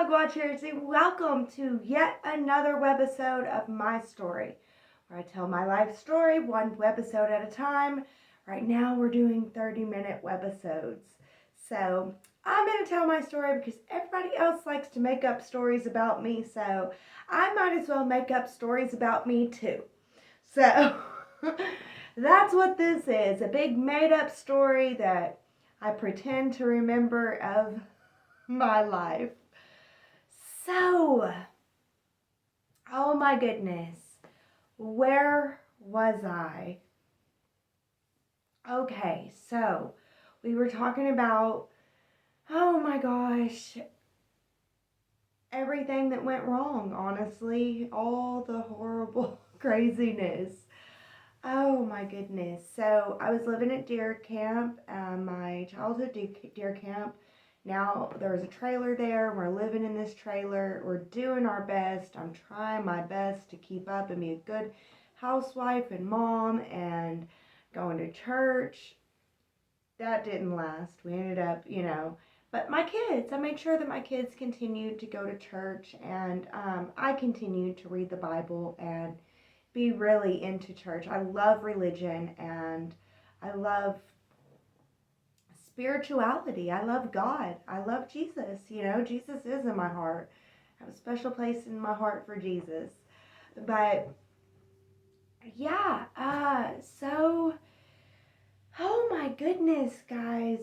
Dog Watchers, and welcome to yet another webisode of my story, where I tell my life story one webisode at a time. Right now we're doing 30-minute webisodes. So I'm going to tell my story because everybody else likes to make up stories about me, so I might as well make up stories about me too. So that's what this is, a big made-up story that I pretend to remember of my life. So, oh my goodness, where was I? Okay, so we were talking about, oh my gosh, everything that went wrong, honestly, all the horrible craziness. Oh my goodness. So I was living at deer camp, my childhood deer camp. Now there's a trailer there. We're living in this trailer. We're doing our best. I'm trying my best to keep up and be a good housewife and mom and going to church. That didn't last. We ended up, but my kids, I made sure that my kids continued to go to church, and I continued to read the Bible and be really into church. I love religion and I love spirituality. I love God. I love Jesus. Jesus is in my heart. I have a special place in my heart for Jesus. But yeah, so oh my goodness, guys.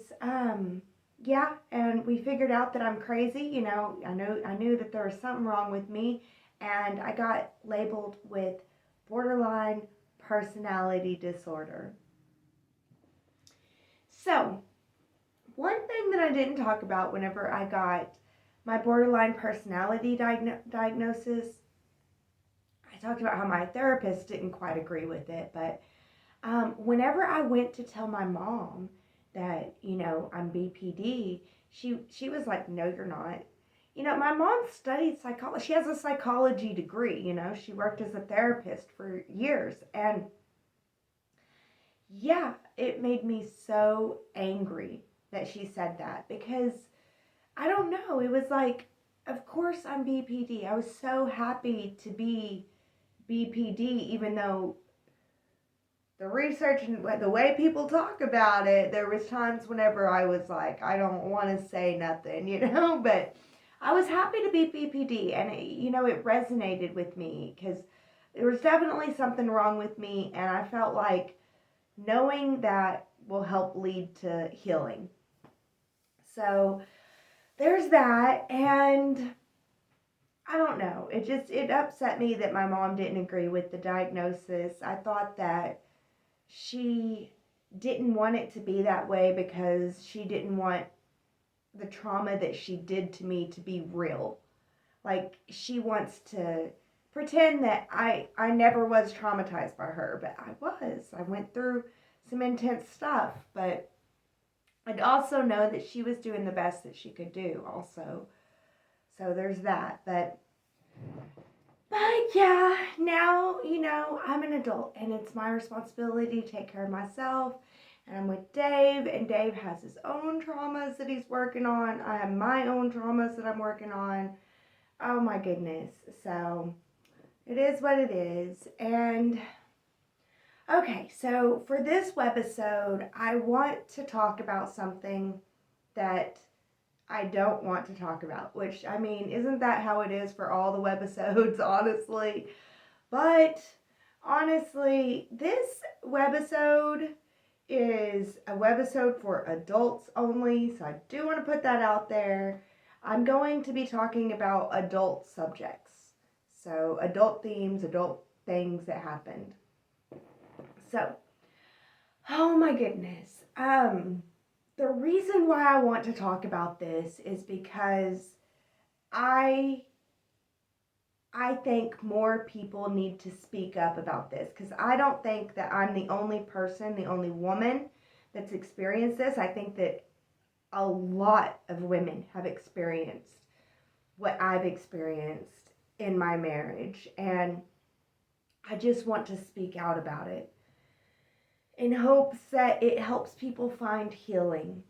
Yeah, and we figured out that I'm crazy. I knew that there was something wrong with me, and I got labeled with borderline personality disorder. So, one thing that I didn't talk about whenever I got my borderline personality diagnosis, I talked about how my therapist didn't quite agree with it, but whenever I went to tell my mom that, I'm BPD, she was like, no, you're not. My mom studied psychology. She has a psychology degree, she worked as a therapist for years. And yeah, it made me so angry that she said that, because I don't know. It was like, of course I'm BPD. I was so happy to be BPD, even though the research and the way people talk about it, there was times whenever I was like, I don't want to say nothing, but I was happy to be BPD, and it resonated with me because there was definitely something wrong with me, and I felt like knowing that will help lead to healing. So there's that, and I don't know, it upset me that my mom didn't agree with the diagnosis. I thought that she didn't want it to be that way because she didn't want the trauma that she did to me to be real. Like, she wants to pretend that I never was traumatized by her, but I was. I went through some intense stuff, but I'd also know that she was doing the best that she could do also. So there's that. But yeah, now, I'm an adult and it's my responsibility to take care of myself. And I'm with Dave, and Dave has his own traumas that he's working on. I have my own traumas that I'm working on. Oh my goodness. So it is what it is. And okay, so for this webisode, I want to talk about something that I don't want to talk about, which, isn't that how it is for all the webisodes, honestly? But honestly, this webisode is a webisode for adults only, so I do want to put that out there. I'm going to be talking about adult subjects, so adult themes, adult things that happened. So, oh my goodness. The reason why I want to talk about this is because I think more people need to speak up about this, because I don't think that I'm the only person, the only woman that's experienced this. I think that a lot of women have experienced what I've experienced in my marriage, and I just want to speak out about it in hopes that it helps people find healing.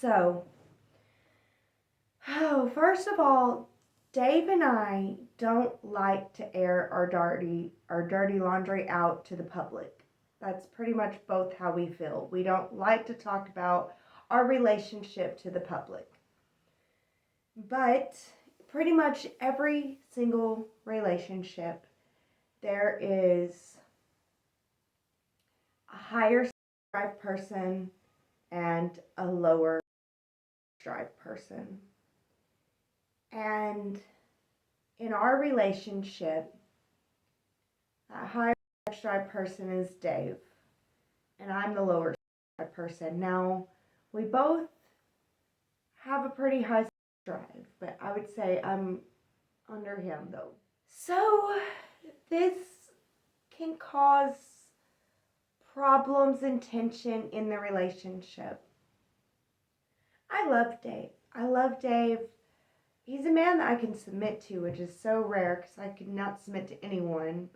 So, Oh, first of all, Dave and I don't like to air our dirty laundry out to the public. That's pretty much both how we feel. We don't like to talk about our relationship to the public. But pretty much every single relationship, there is a higher drive person and a lower drive person. And in our relationship, that higher drive person is Dave, and I'm the lower drive person. Now, we both have a pretty high drive, but I would say I'm under him though. So, this can cause problems and tension in the relationship. I love Dave. I love Dave. He's a man that I can submit to, which is so rare because I could not submit to anyone,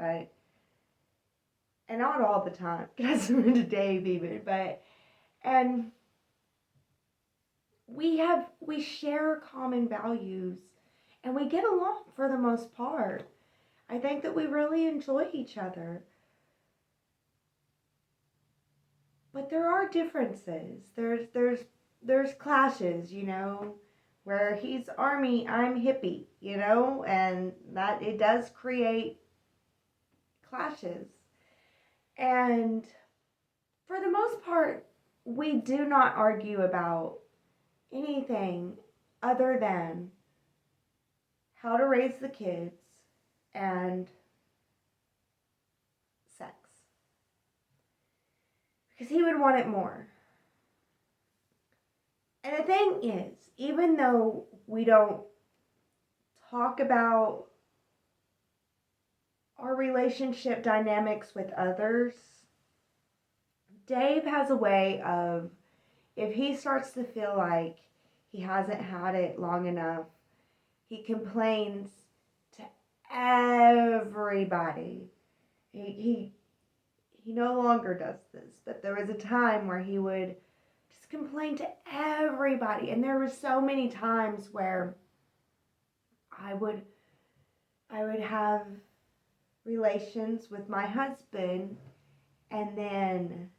and not all the time. I submit to Dave even, and we share common values and we get along for the most part. I think that we really enjoy each other. But there are differences. There's clashes, where he's army, I'm hippie, and that it does create clashes. And for the most part, we do not argue about anything other than how to raise the kids and sex. Because he would want it more. And the thing is, even though we don't talk about our relationship dynamics with others, Dave has a way of, if he starts to feel like he hasn't had it long enough, he complains to everybody. He no longer does this, but there was a time where he would just complain to everybody. And there were so many times where I would have relations with my husband, and then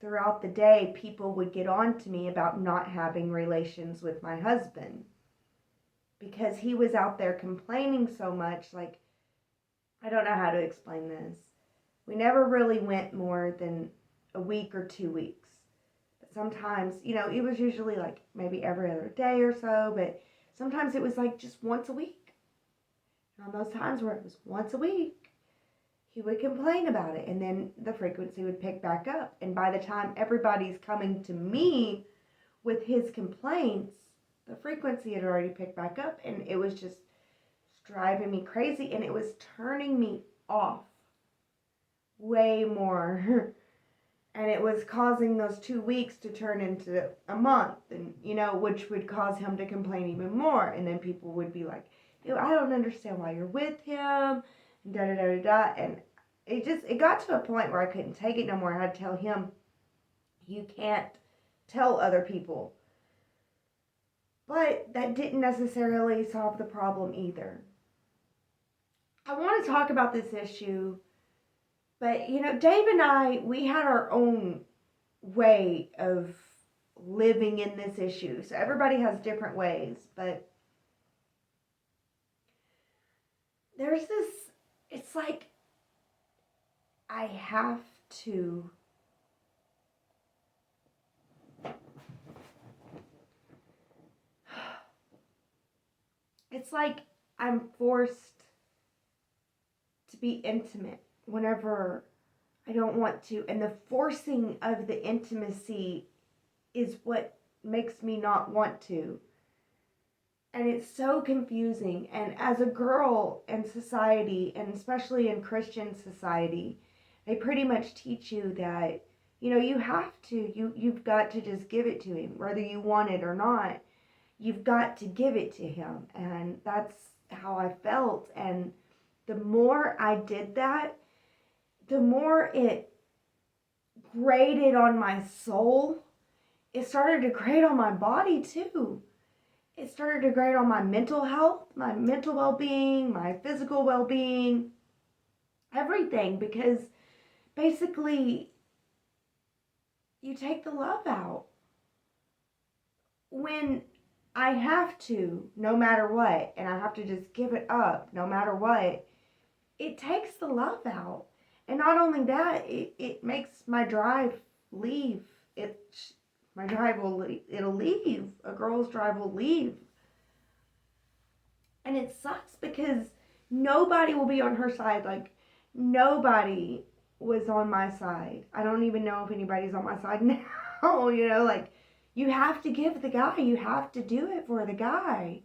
throughout the day people would get on to me about not having relations with my husband because he was out there complaining so much. Like, I don't know how to explain this. We never really went more than a week or 2 weeks. But sometimes, it was usually like maybe every other day or so, but sometimes it was like just once a week. And on those times where it was once a week, he would complain about it, and then the frequency would pick back up. And by the time everybody's coming to me with his complaints, the frequency had already picked back up, and it was just driving me crazy, and it was turning me off way more. And it was causing those 2 weeks to turn into a month, and which would cause him to complain even more. And then people would be like, I don't understand why you're with him, and da da da da da. And it got to a point where I couldn't take it no more. I had to tell him, you can't tell other people. But that didn't necessarily solve the problem either. I want to talk about this issue, but Dave and I, we had our own way of living in this issue. So everybody has different ways, but there's this, it's like I have to it's like I'm forced to be intimate whenever I don't want to. And the forcing of the intimacy is what makes me not want to. And it's so confusing. And as a girl in society, and especially in Christian society, they pretty much teach you that, you have to, you've got to just give it to him, whether you want it or not. You've got to give it to him. And that's how I felt. And the more I did that, the more it grated on my soul. It started to grate on my body too. it started to grate on my mental health, my mental well-being, my physical well-being, everything, because basically you take the love out. When I have to, no matter what, and I have to just give it up no matter what, it takes the love out. And not only that, it makes my drive leave. It my drive will it'll leave. A girl's drive will leave. And it sucks because nobody will be on her side. Like, nobody was on my side. I don't even know if anybody's on my side now. Like, you have to give the guy. You have to do it for the guy.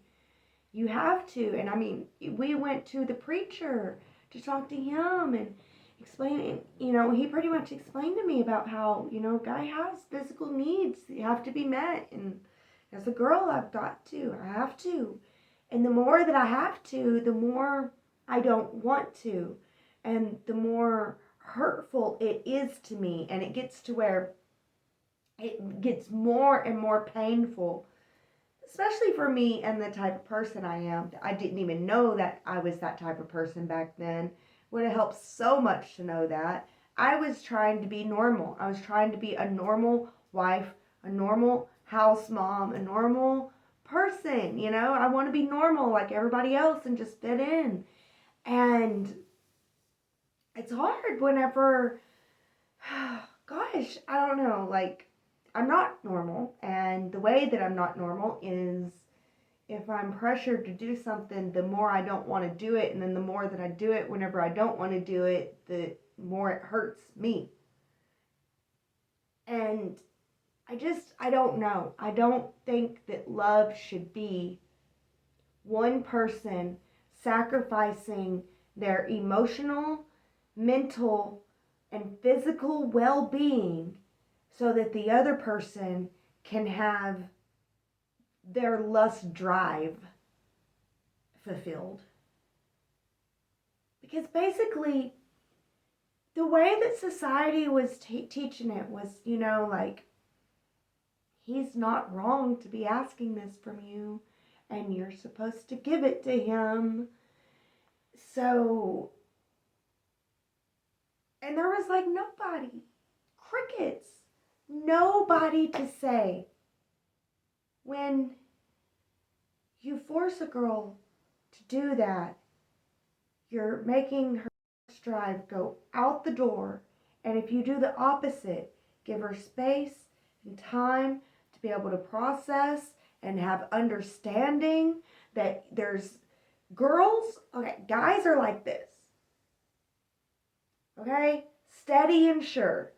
You have to. And I mean, we went to the preacher to talk to him and explain, he pretty much explained to me about how, guy has physical needs. They have to be met. And as a girl, I have to. And the more that I have to, the more I don't want to. And the more hurtful it is to me. And it gets to where it gets more and more painful. Especially for me and the type of person I am. I didn't even know that I was that type of person back then. Would have helped so much to know that. I was trying to be normal. I was trying to be a normal wife, a normal house mom, a normal person. I want to be normal like everybody else and just fit in. And it's hard whenever, gosh, I don't know, like, I'm not normal. And the way that I'm not normal is if I'm pressured to do something, the more I don't want to do it. And then the more that I do it whenever I don't want to do it, the more it hurts me. And I don't know. I don't think that love should be one person sacrificing their emotional, mental, and physical well-being so that the other person can have their lust drive fulfilled. Because basically, the way that society was teaching it was, like, he's not wrong to be asking this from you, and you're supposed to give it to him. So, and there was like nobody, crickets, nobody to say when you force a girl to do that, you're making her drive go out the door. And if you do the opposite, give her space and time to be able to process and have understanding that there's girls, okay, guys are like this. Okay? Steady and sure.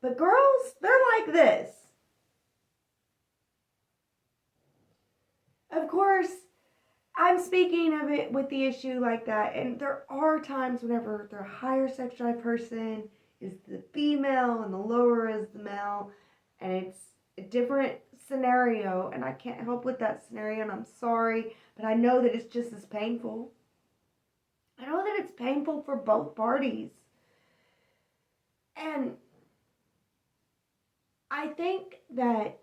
But girls, they're like this. Of course, I'm speaking of it with the issue like that, and there are times whenever the higher sex drive person is the female and the lower is the male, and it's a different scenario, and I can't help with that scenario, and I'm sorry, but I know that it's just as painful. I know that it's painful for both parties. And I think that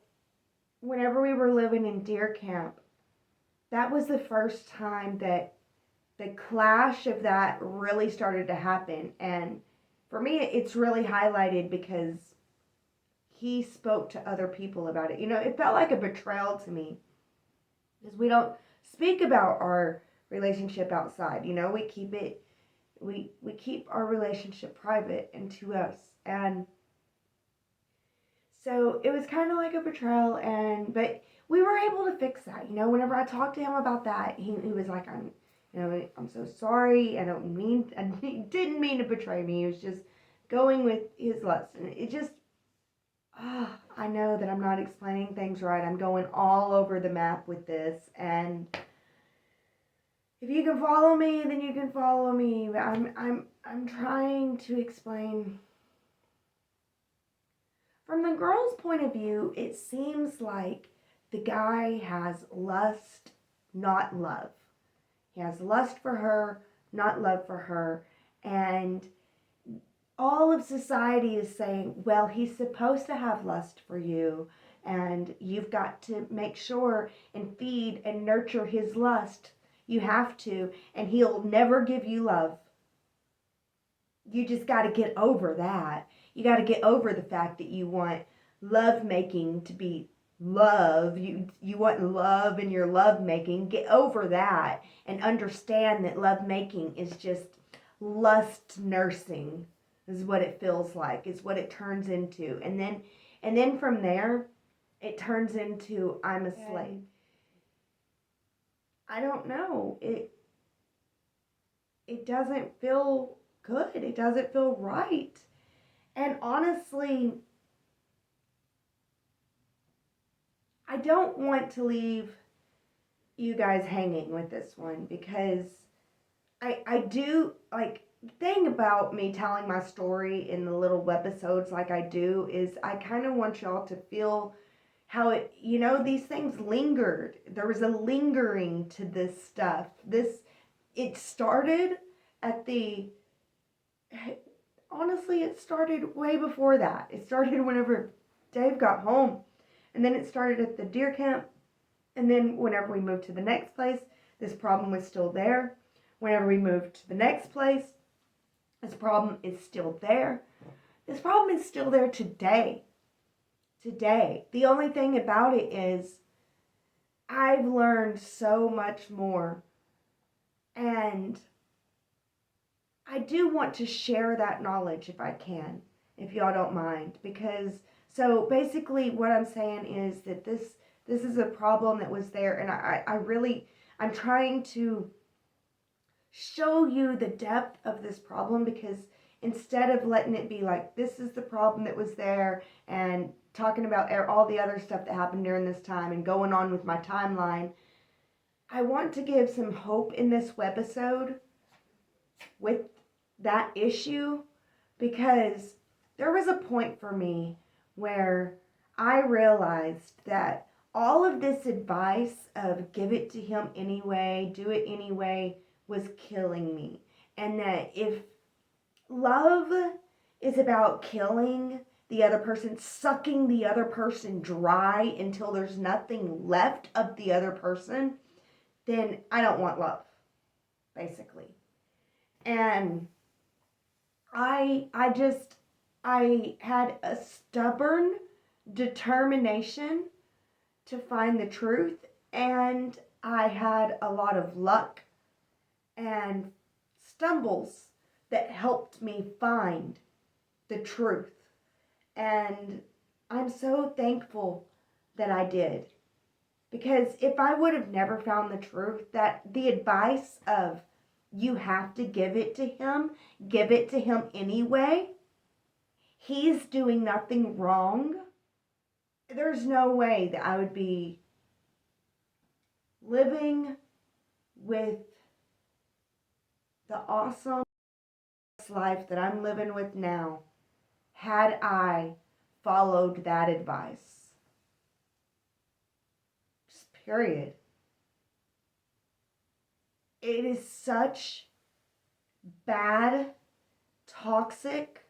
whenever we were living in Deer Camp, that was the first time that the clash of that really started to happen. And for me, it's really highlighted because he spoke to other people about it. It felt like a betrayal to me because we don't speak about our relationship outside. We keep it, we keep our relationship private and to us. And so it was kind of like a betrayal, but we were able to fix that. Whenever I talked to him about that, he was like, I'm so sorry. I didn't mean to betray me. He was just going with his lust. And it just, I know that I'm not explaining things right. I'm going all over the map with this. And if you can follow me, then you can follow me. But I'm trying to explain. From the girl's point of view, it seems like the guy has lust, not love. He has lust for her, not love for her. And all of society is saying, well, he's supposed to have lust for you and you've got to make sure and feed and nurture his lust. You have to, and he'll never give you love. You just got to get over that. You got to get over the fact that you want love making to be love. You want love in your love making. Get over that and understand that love making is just lust nursing is what it feels like. Is what it turns into. And then from there it turns into I'm a slave. I don't know. It doesn't feel good. It doesn't feel right. And honestly, I don't want to leave you guys hanging with this one because I do, like, the thing about me telling my story in the little webisodes like I do is I kind of want y'all to feel how it, these things lingered. There was a lingering to this stuff. It started at honestly, it started way before that. It started whenever Dave got home. And then it started at the deer camp. And then whenever we moved to the next place, this problem was still there. Whenever we moved to the next place, this problem is still there. This problem is still there today. Today. The only thing about it is I've learned so much more. And I do want to share that knowledge if I can, if y'all don't mind. Because, so basically what I'm saying is that this is a problem that was there. And I'm trying to show you the depth of this problem, because instead of letting it be like, this is the problem that was there, and talking about all the other stuff that happened during this time and going on with my timeline, I want to give some hope in this webisode with that issue, because there was a point for me where I realized that all of this advice of give it to him anyway, do it anyway, was killing me. And that if love is about killing the other person, sucking the other person dry until there's nothing left of the other person, then I don't want love, basically. And I had a stubborn determination to find the truth, and I had a lot of luck and stumbles that helped me find the truth. And I'm so thankful that I did. Because if I would have never found the truth, that the advice of you have to give it to him anyway, he's doing nothing wrong, there's no way that I would be living with the awesome life that I'm living with now had I followed that advice. Just period. It is such bad, toxic,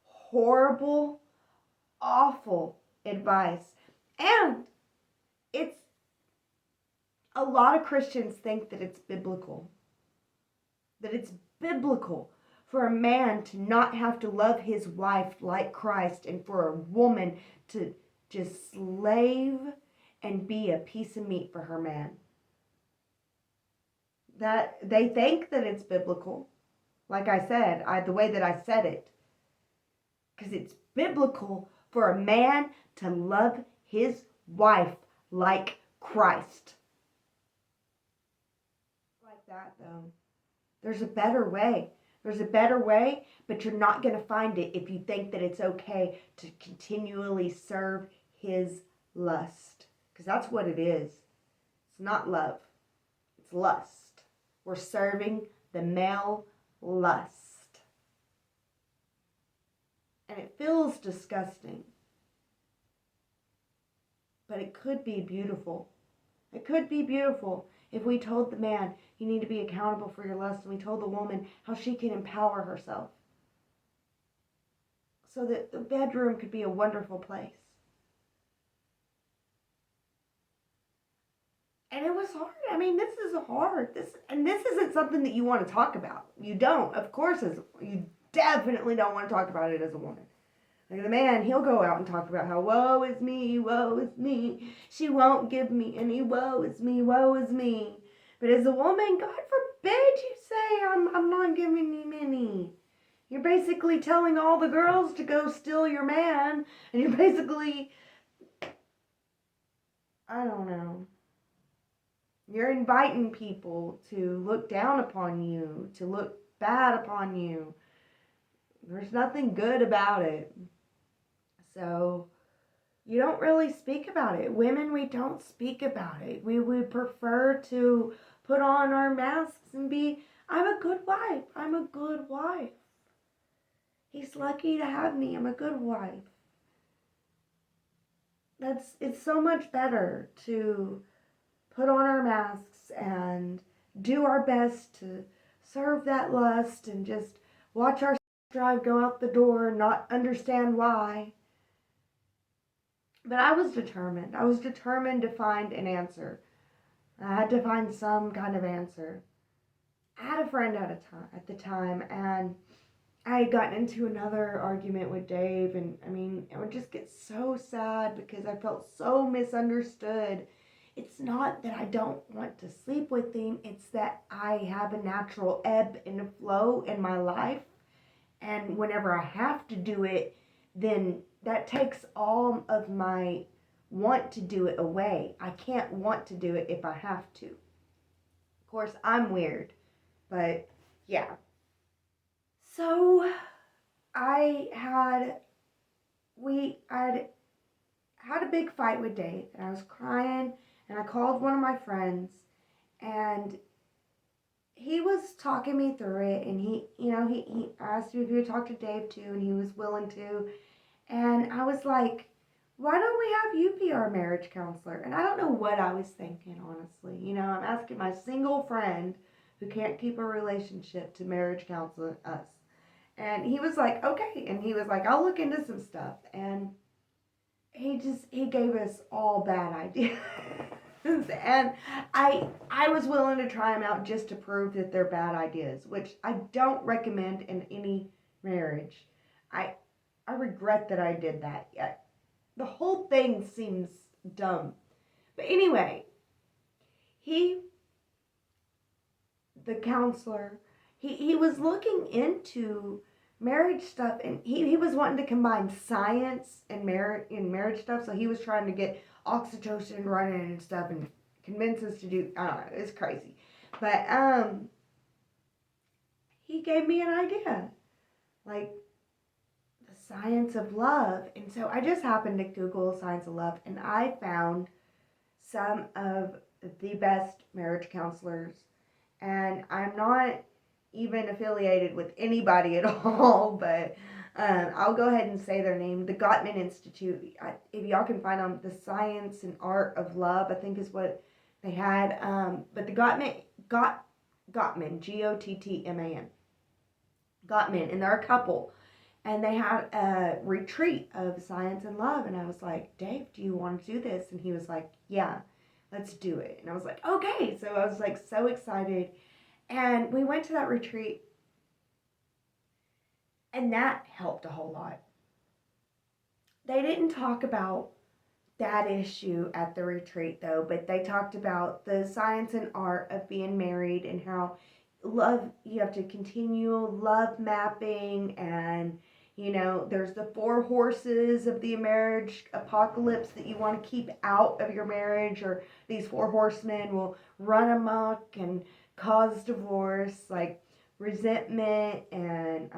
horrible, awful advice. And a lot of Christians think that it's biblical. That it's biblical for a man to not have to love his wife like Christ, and for a woman to just slave and be a piece of meat for her man. That they think that it's biblical. Like I said, the way that I said it. Because it's biblical for a man to love his wife like Christ. Like that, though. There's a better way. There's a better way, but you're not going to find it if you think that it's okay to continually serve his lust. Because that's what it is. It's not love. It's lust. We're serving the male lust. And it feels disgusting. But it could be beautiful. It could be beautiful if we told the man, you need to be accountable for your lust, and we told the woman how she can empower herself. So that the bedroom could be a wonderful place. And it was hard. I mean, this is hard. This isn't something that you want to talk about. You don't. Of course, you definitely don't want to talk about it as a woman. Like the man, he'll go out and talk about how woe is me, woe is me. She won't give me any, woe is me, woe is me. But as a woman, God forbid you say I'm not giving you any. You're basically telling all the girls to go steal your man, and you're basically, I don't know. You're inviting people to look down upon you, to look bad upon you. There's nothing good about it. So, you don't really speak about it. Women, we don't speak about it. We would prefer to put on our masks and be, I'm a good wife. I'm a good wife. He's lucky to have me. I'm a good wife. It's so much better to put on our masks and do our best to serve that lust and just watch our drive go out the door and not understand why. But I was determined. I was determined to find an answer. I had to find some kind of answer. I had a friend at the time, and I had gotten into another argument with Dave, and I mean, I would just get so sad because I felt so misunderstood. It's not that I don't want to sleep with him, it's that I have a natural ebb and a flow in my life, and whenever I have to do it, then that takes all of my want to do it away. I can't want to do it if I have to. Of course, I'm weird, but yeah. So I'd had a big fight with Dave, and I was crying, and I called one of my friends, and he was talking me through it, and he asked me if he would talk to Dave too, and he was willing to, and I was like, why don't we have you be our marriage counselor? And I don't know what I was thinking, honestly. I'm asking my single friend who can't keep a relationship to marriage counsel us. And he was like, okay. And he was like, I'll look into some stuff. And he gave us all bad ideas. And I was willing to try them out just to prove that they're bad ideas, which I don't recommend in any marriage. I regret that I did that. Yet the whole thing seems dumb. But anyway, the counselor, he was looking into marriage stuff, and he was wanting to combine science and marriage stuff. So he was trying to get oxytocin running and stuff and convince us to do, I don't know, it's crazy. But he gave me an idea, like the science of love. And so I just happened to Google science of love, and I found some of the best marriage counselors. And I'm not even affiliated with anybody at all, but I'll go ahead and say their name. The Gottman Institute. If y'all can find them, the Science and Art of Love, I think is what they had. But the Gottman, Gottman, Gottman, and they're a couple. And they had a retreat of science and love. And I was like, Dave, do you want to do this? And he was like, yeah, let's do it. And I was like, okay. So I was like so excited. And we went to that retreat. And that helped a whole lot. They didn't talk about that issue at the retreat though, but they talked about the science and art of being married and how love, you have to continue love mapping, and there's the 4 horses of the marriage apocalypse that you want to keep out of your marriage, or these 4 horsemen will run amok and cause divorce, like resentment and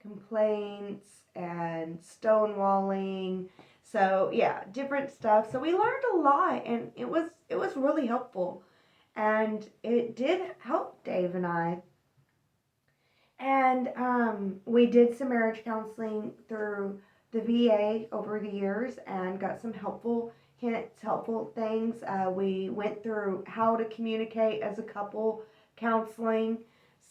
complaints and stonewalling. So yeah, different stuff. So we learned a lot, and it was really helpful, and it did help Dave and I. And we did some marriage counseling through the VA over the years and got some helpful hints, helpful things. We went through how to communicate as a couple counseling.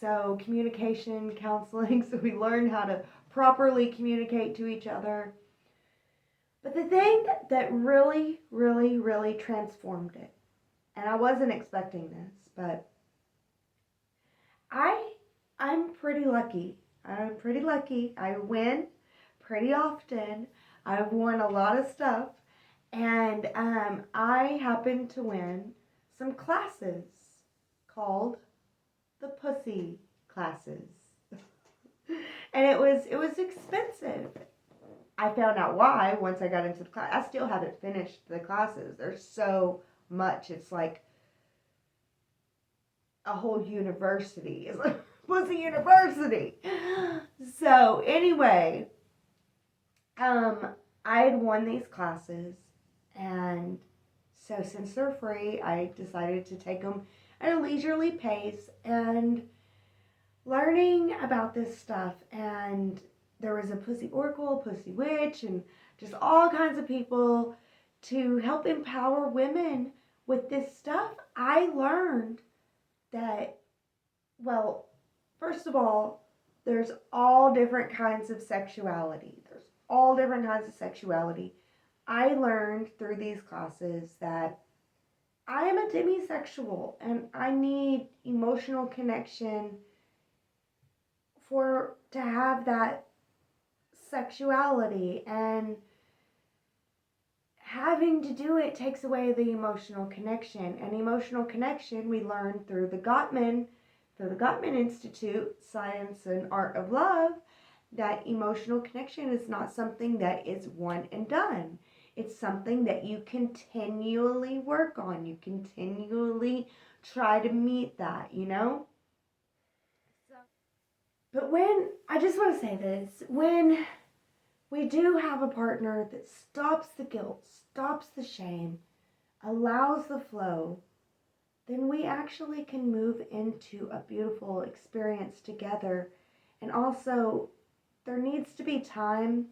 So communication counseling. So we learned how to properly communicate to each other. But the thing that really, really, really transformed it, And I wasn't expecting this, but I'm pretty lucky. I'm pretty lucky. I win pretty often. I've won a lot of stuff. And I happened to win some classes called the pussy classes. And it was expensive. I found out why once I got into the class. I still haven't finished the classes. There's so much. It's like a whole university. It's like pussy university. So anyway, I had won these classes, and so since they're free, I decided to take them at a leisurely pace and learning about this stuff. And there was a pussy oracle, pussy witch, and just all kinds of people to help empower women with this stuff. I learned that, well, first of all, there's all different kinds of sexuality. There's all different kinds of sexuality. I learned through these classes that I am a demisexual and I need emotional connection to have that sexuality, and having to do it takes away the emotional connection. And emotional connection we learned through the Gottman Institute, Science and Art of Love, that emotional connection is not something that is one and done. It's something that you continually work on. You continually try to meet that, you know? But I just want to say this, when we do have a partner that stops the guilt, stops the shame, allows the flow, then we actually can move into a beautiful experience together. And also, there needs to be time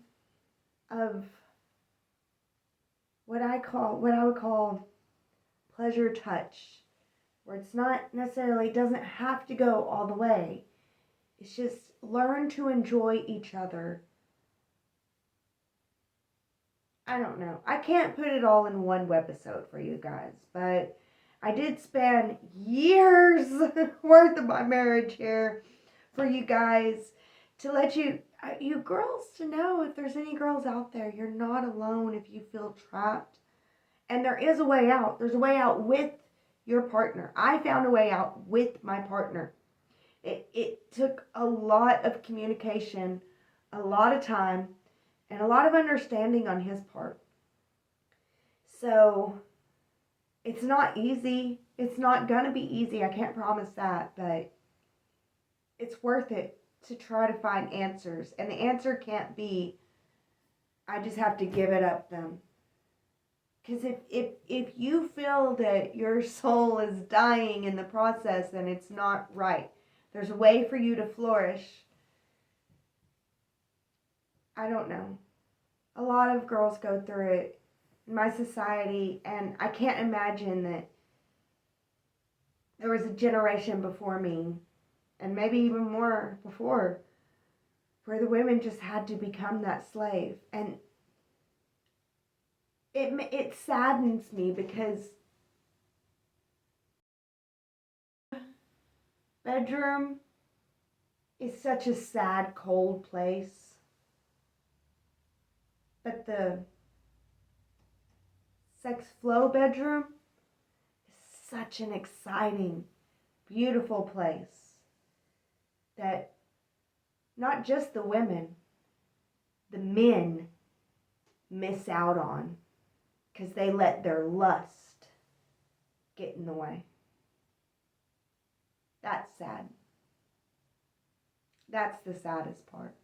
of what I would call pleasure touch, where it's not necessarily, doesn't have to go all the way. It's just learn to enjoy each other. I don't know. I can't put it all in one webisode for you guys, but I did spend years worth of my marriage here for you guys to let you girls to know, if there's any girls out there, you're not alone if you feel trapped. And there is a way out. There's a way out with your partner. I found a way out with my partner. It took a lot of communication, a lot of time, and a lot of understanding on his part. So it's not easy. It's not going to be easy. I can't promise that, but it's worth it to try to find answers. And the answer can't be, I just have to give it up them. Because if you feel that your soul is dying in the process, then it's not right. There's a way for you to flourish. I don't know. A lot of girls go through it in my society, and I can't imagine that there was a generation before me, and maybe even more before, where the women just had to become that slave. And it saddens me, because bedroom is such a sad, cold place. But the sex flow bedroom is such an exciting, beautiful place that not just the women, the men miss out on, because they let their lust get in the way. That's sad. That's the saddest part.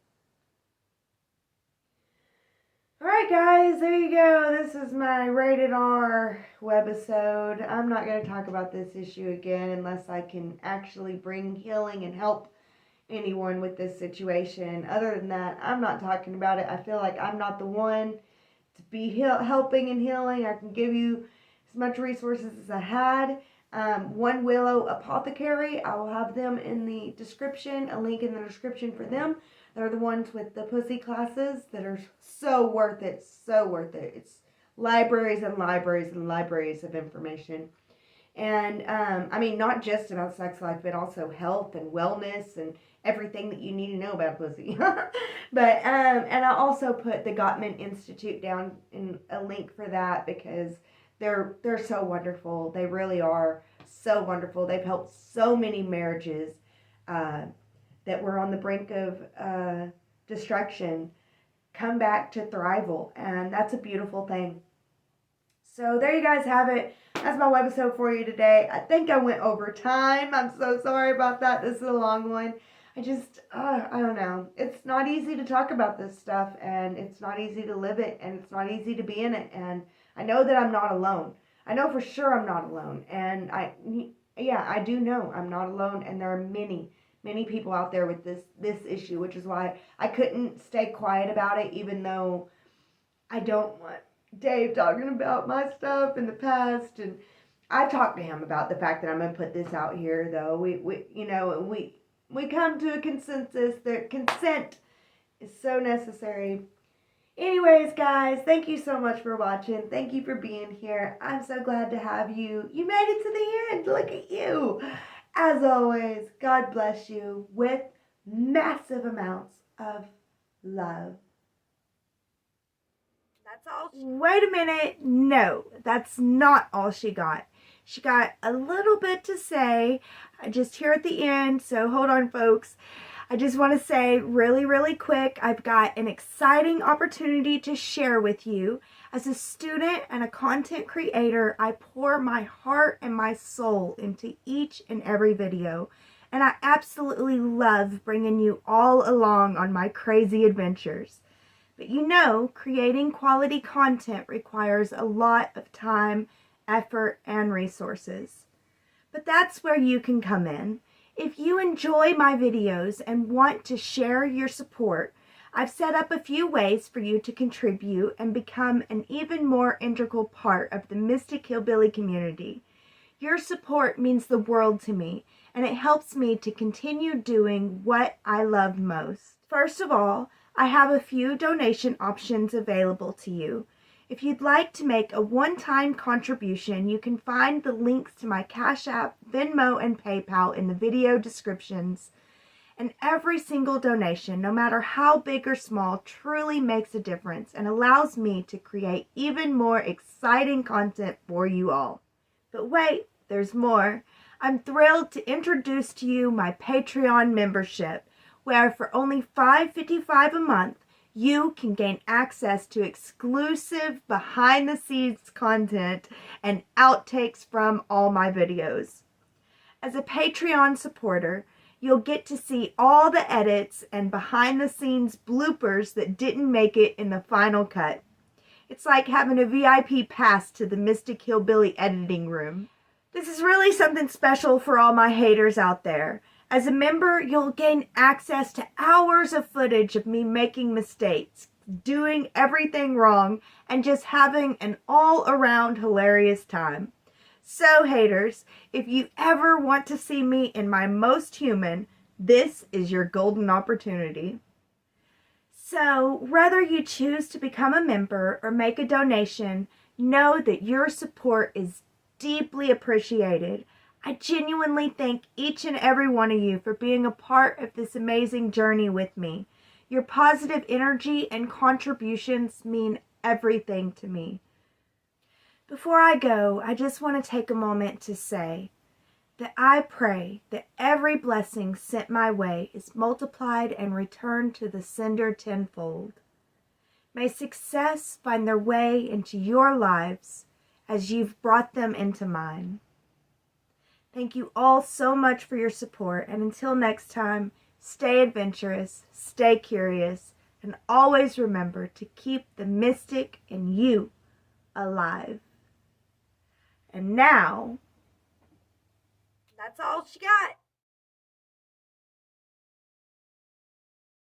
Alright guys, there you go. This is my rated R webisode. I'm not going to talk about this issue again unless I can actually bring healing and help anyone with this situation. Other than that, I'm not talking about it. I feel like I'm not the one to be helping and healing. I can give you as much resources as I had. OneWillowApothecary, I will have them in the description, a link in the description for them. They're the ones with the pussy classes that are so worth it, so worth it. It's libraries and libraries and libraries of information. And I mean, not just about sex life, but also health and wellness and everything that you need to know about pussy. But and I also put the Gottman Institute down in a link for that, because they're so wonderful. They really are so wonderful. They've helped so many marriages that were on the brink of destruction come back to thrival, and that's a beautiful thing. So there you guys have it. That's my webisode for you today. I think I went over time. I'm so sorry about that. This is a long one. I don't know. It's not easy to talk about this stuff, and it's not easy to live it, and it's not easy to be in it. And I know that I'm not alone. I know for sure I'm not alone. And I do know I'm not alone. And there are many people out there with this issue, which is why I couldn't stay quiet about it, even though I don't want Dave talking about my stuff in the past. And I've talked to him about the fact that I'm going to put this out here, though. We come to a consensus that consent is so necessary. Anyways, guys, thank you so much for watching. Thank you for being here. I'm so glad to have you. You made it to the end. Look at you. As always, God bless you with massive amounts of love. That's all. Wait a minute. No, that's not all she got. She got a little bit to say just here at the end, so hold on, folks. I just want to say really, really quick, I've got an exciting opportunity to share with you. As a student and a content creator, I pour my heart and my soul into each and every video, and I absolutely love bringing you all along on my crazy adventures. But you know, creating quality content requires a lot of time, effort, and resources. But that's where you can come in. If you enjoy my videos and want to share your support, I've set up a few ways for you to contribute and become an even more integral part of the Mystic Hillbilly community. Your support means the world to me, and it helps me to continue doing what I love most. First of all, I have a few donation options available to you. If you'd like to make a one-time contribution, you can find the links to my Cashapp, Venmo, and PayPal in the video descriptions. And every single donation, no matter how big or small, truly makes a difference and allows me to create even more exciting content for you all. But wait, there's more. I'm thrilled to introduce to you my Patreon membership, where for only $5.55 a month, you can gain access to exclusive behind-the-scenes content and outtakes from all my videos. As a Patreon supporter, you'll get to see all the edits and behind-the-scenes bloopers that didn't make it in the final cut. It's like having a VIP pass to the Mystic Hillbilly editing room. This is really something special for all my haters out there. As a member, you'll gain access to hours of footage of me making mistakes, doing everything wrong, and just having an all-around hilarious time. So, haters, if you ever want to see me in my most human, this is your golden opportunity. So, whether you choose to become a member or make a donation, know that your support is deeply appreciated. I genuinely thank each and every one of you for being a part of this amazing journey with me. Your positive energy and contributions mean everything to me. Before I go, I just want to take a moment to say that I pray that every blessing sent my way is multiplied and returned to the sender tenfold. May success find their way into your lives as you've brought them into mine. Thank you all so much for your support, and until next time, stay adventurous, stay curious, and always remember to keep the mystic in you alive. And now, that's all she got.